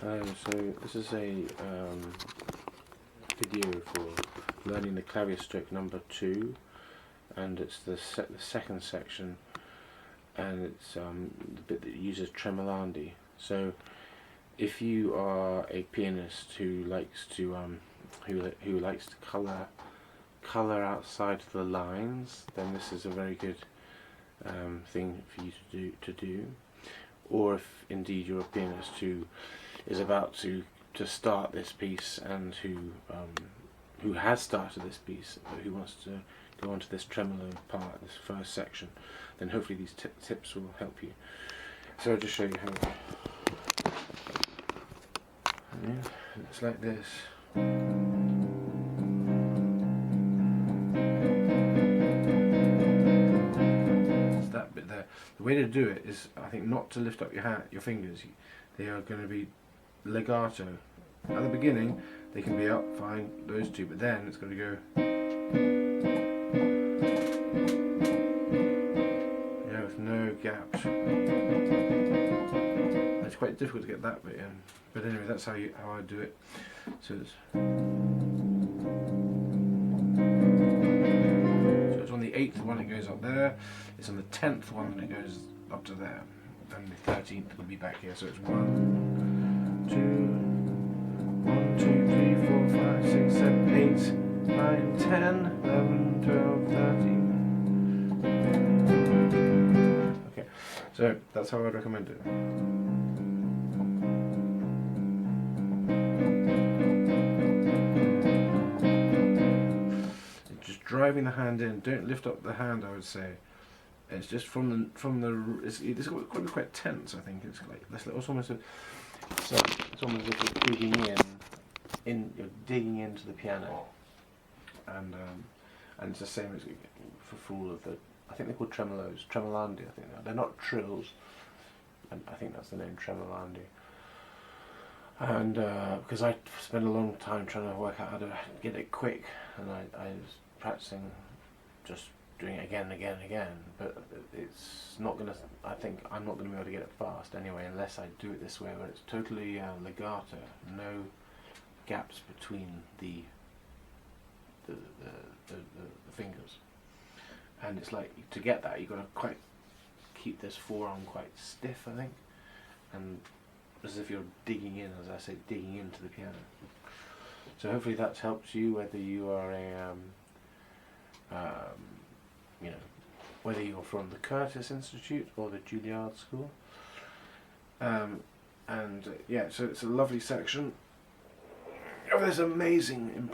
So this is a video for learning the clavier stroke number 2, and it's the second section, and it's the bit that uses tremolandi. So if you are a pianist who likes to who likes to color outside of the lines, then this is a very good thing for you to do. Or if indeed you're a pianist who is about to start this piece, and who has started this piece but who wants to go on to this tremolo part, this first section, then hopefully these tips will help you. So I'll just show you how. Yeah, it's like this. It's that bit there. The way to do it is, I think, not to lift up your fingers. They are going to be legato. At the beginning, they can be up, fine, those two, but then it's going to go. Yeah, with no gaps. It's quite difficult to get that bit in, but anyway, that's how I do it. So it's on the 8th one it goes up there. It's on the 10th one that it goes up to there, and the 13th will be back here. So it's 1, 2, 1, 2, 3, 4, 5, 6, 7, 8, 9, 10, 11, 12, 13. Okay, so that's how I'd recommend it. Just driving the hand in. Don't lift up the hand, I would say. It's just from the. It's quite tense. I think it's like this. It's almost it's almost like you're digging you're digging into the piano, and it's the same as for all of the. I think they're called tremolos, tremolandi. I think they're not trills, and I think that's the name, tremolandi. And because I spent a long time trying to work out how to get it quick, and I was practicing, just doing it again and again and again, but it's not gonna. I think I'm not gonna be able to get it fast anyway, unless I do it this way, where it's totally legato, no gaps between the fingers, and it's like, to get that, you've got to quite keep this forearm quite stiff, I think, and as if you're digging in, as I say, digging into the piano. So hopefully that helps you, whether you are whether you're from the Curtis Institute or the Juilliard School. Yeah, so it's a lovely section of this amazing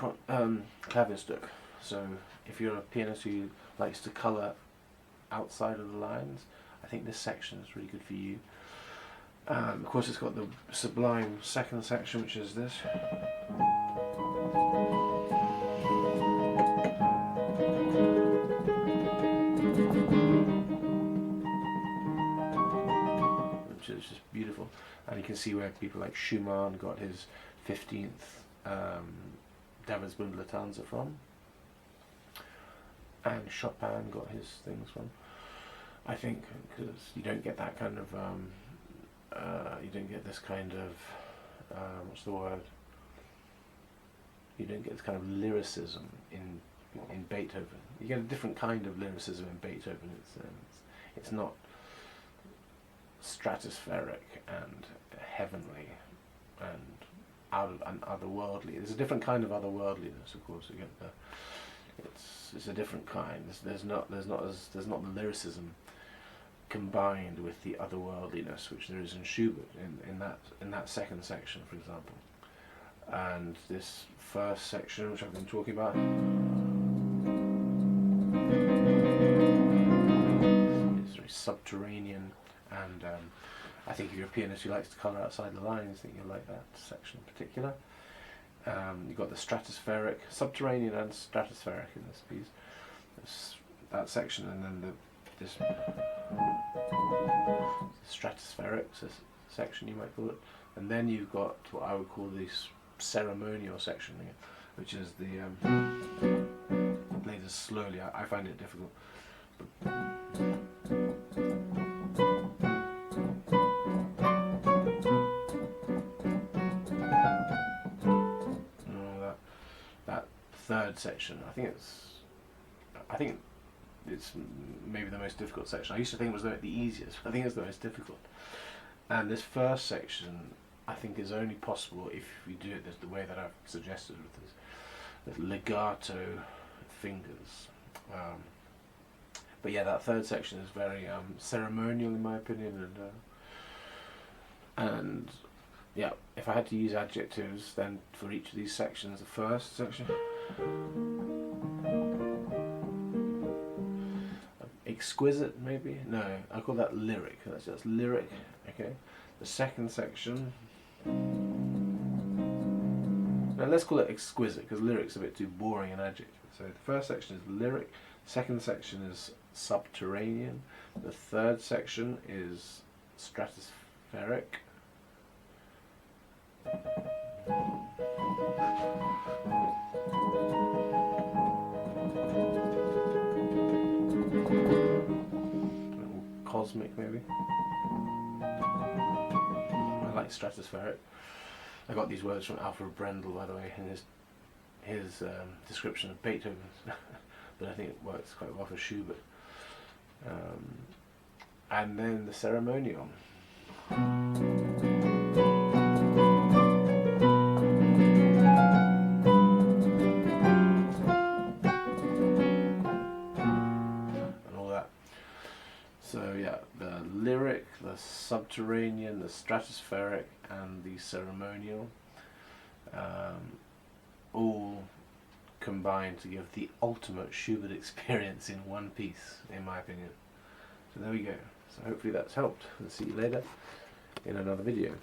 clavier stroke. So if you're a pianist who likes to colour outside of the lines, I think this section is really good for you. Of course, it's got the sublime second section, which is this. Which is just beautiful. And you can see where people like Schubert got his 15th Davidsbund from. And Chopin got his things from. I think because you don't get that kind of you don't get this kind of what's the word? You don't get this kind of lyricism in Beethoven. You get a different kind of lyricism in Beethoven. It's not stratospheric and heavenly and otherworldly. There's a different kind of otherworldliness, of course. You get it's a different kind. There's not the lyricism combined with the otherworldliness which there is in Schubert in that second section, for example. And this first section, which I've been talking about, is very subterranean, and I think if you're a pianist who likes to colour outside the lines, I think you'll like that section in particular. You've got the stratospheric, subterranean and stratospheric in this piece. That section, and then this stratospheric section, you might call it, and then you've got what I would call this ceremonial section here, which is played as slowly. I find it difficult. third section. I think it's maybe the most difficult section. I used to think it was the easiest, but I think it's the most difficult. And this first section, I think, is only possible if you do it the way that I've suggested with this legato fingers. But yeah, that third section is very ceremonial in my opinion, and yeah, if I had to use adjectives then for each of these sections, the first section, exquisite maybe? No, I call that lyric. That's just lyric. Okay. The second section, now let's call it exquisite because lyric's a bit too boring an adjective. So the first section is lyric, second section is subterranean, the third section is stratospheric, cosmic maybe. I like stratospheric. I got these words from Alfred Brendel, by the way, in his description of Beethoven, but I think it works quite well for Schubert. And then the ceremonial. So yeah, the lyric, the subterranean, the stratospheric, and the ceremonial, all combine to give the ultimate Schubert experience in one piece, in my opinion. So there we go. So hopefully that's helped. And see you later in another video.